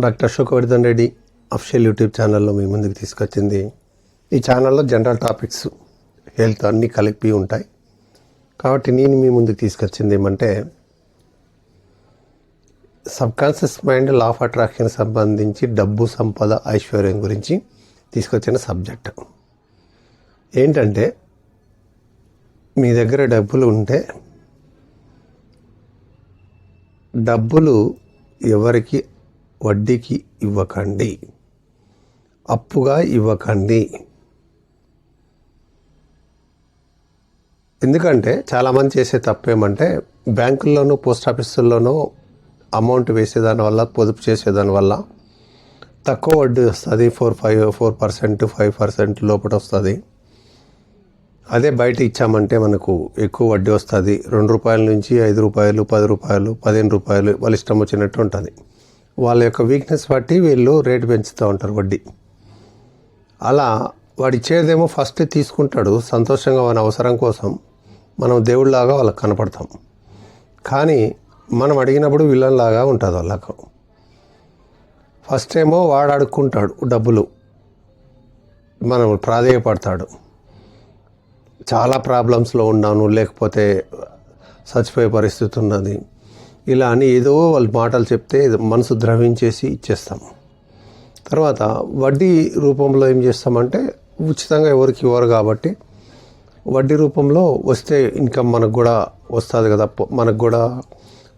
Doctor Ashok Vardhan Reddy official YouTube ఛానల్లో మీ ముందుకు తీసుకొచ్చింది. ఈ ఛానల్లో జనరల్ టాపిక్స్ హెల్త్ అన్నీ కలిపి ఉంటాయి. కాబట్టి నేను మీ ముందుకు తీసుకొచ్చింది ఏమంటే subconscious mind law of attraction సంబంధించి డబ్బు, సంపద, ఐశ్వర్యం గురించి తీసుకొచ్చిన సబ్జెక్ట్ ఏంటంటే, మీ దగ్గర డబ్బులు ఉంటే డబ్బులు ఎవరికి వడ్డీకి ఇవ్వకండి, అప్పుగా ఇవ్వకండి. ఎందుకంటే చాలామంది చేసే తప్పేమంటే బ్యాంకుల్లోనూ పోస్ట్ ఆఫీసుల్లోనూ అమౌంట్ వేసేదాని వల్ల, పొదుపు చేసేదాని వల్ల తక్కువ వడ్డీ వస్తుంది. 4% 5% లోపల వస్తుంది. అదే బయట ఇచ్చామంటే మనకు ఎక్కువ వడ్డీ వస్తుంది. 2 రూపాయల నుంచి 5 రూపాయలు, 10 రూపాయలు, 15 రూపాయలు వాళ్ళ ఇష్టం వచ్చినట్టు ఉంటుంది. వాళ్ళ యొక్క వీక్నెస్ బట్టి వీళ్ళు రేటు పెంచుతూ ఉంటారు వడ్డీ. అలా వాడు ఇచ్చేదేమో ఫస్ట్ తీసుకుంటాడు సంతోషంగా, మన అవసరం కోసం. మనం దేవుడిలాగా వాళ్ళకి కనపడతాం. కానీ మనం అడిగినప్పుడు విలన్లాగా ఉంటుంది వాళ్ళకు. ఫస్ట్ ఏమో వాడు అడుక్కుంటాడు డబ్బులు, మనం ప్రాధేయపడతాడు. చాలా ప్రాబ్లమ్స్లో ఉన్నాను, లేకపోతే చచ్చిపోయే పరిస్థితి ఉన్నది, ఇలా అని ఏదో వాళ్ళు మాటలు చెప్తే మనసు ద్రవించేసి ఇచ్చేస్తాం. తర్వాత వడ్డీ రూపంలో ఏం చేస్తామంటే, ఉచితంగా ఎవరికి ఇవ్వరు కాబట్టి వడ్డీ రూపంలో వస్తే ఇన్కమ్ మనకు కూడా వస్తుంది కదా, మనకు కూడా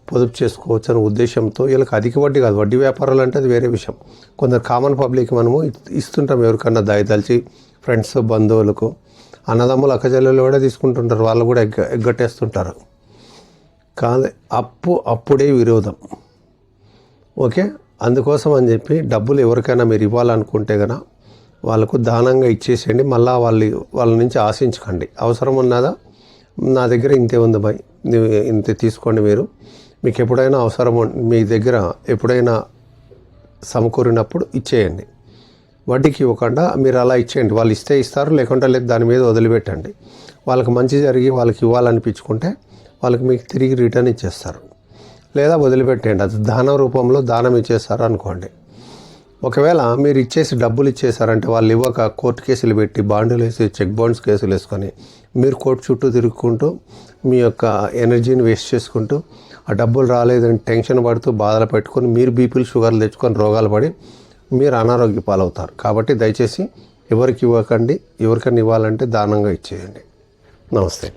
పొదుపు చేసుకోవచ్చు అనే ఉద్దేశంతో వీళ్ళకి అధిక వడ్డీ కాదు. వడ్డీ వ్యాపారాలు అంటే అది వేరే విషయం. కొందరు కామన్ పబ్లిక్ మనము ఇస్తుంటాం, ఎవరికన్నా దయదలిచి ఫ్రెండ్స్, బంధువులకు, అన్నదమ్ములు, అక్కచెల్లెలు కూడా తీసుకుంటుంటారు, వాళ్ళు కూడా ఎగ్గట్టేస్తుంటారు. కాదు, అప్పుడే విరోధం. ఓకే, అందుకోసం అని చెప్పి డబ్బులు ఎవరికైనా మీరు ఇవ్వాలనుకుంటే కనుక వాళ్ళకు దానంగా ఇచ్చేసేయండి. మళ్ళీ వాళ్ళ నుంచి ఆశించకండి. అవసరం ఉన్నదా, నా దగ్గర ఇంతే ఉంది బాయ్, ఇంత తీసుకోండి, మీకు ఎప్పుడైనా అవసరం, మీ దగ్గర ఎప్పుడైనా సమకూరినప్పుడు ఇచ్చేయండి. వడ్డీకి ఇవ్వకుండా మీరు అలా ఇచ్చేయండి. వాళ్ళు ఇస్తే ఇస్తారు, లేకుంటే లేదు, దాని మీద వదిలిపెట్టండి. వాళ్ళకి మంచి జరిగి వాళ్ళకి ఇవ్వాలనిపించుకుంటే వాళ్ళకి మీకు తిరిగి రిటర్న్ ఇచ్చేస్తారు, లేదా వదిలిపెట్టేయండి. అది దానం రూపంలో దానం ఇచ్చేస్తారు అనుకోండి. ఒకవేళ మీరు ఇచ్చేసి డబ్బులు ఇచ్చేసారంటే వాళ్ళు ఇవ్వక కోర్టు కేసులు పెట్టి, బాండ్లు వేసి, చెక్ బౌన్స్ కేసులు వేసుకొని మీరు కోర్టు చుట్టూ తిరుగుకుంటూ మీ యొక్క ఎనర్జీని వేస్ట్ చేసుకుంటూ, ఆ డబ్బులు రాలేదని టెన్షన్ పడుతూ, బాధలు పెట్టుకొని మీరు బీపీలు, షుగర్లు తెచ్చుకొని రోగాలు పడి మీరు అనారోగ్య పాలవుతారు. కాబట్టి దయచేసి ఎవరికి ఇవ్వకండి. ఎవరికైనా ఇవ్వాలంటే దానంగా ఇచ్చేయండి. నమస్తే.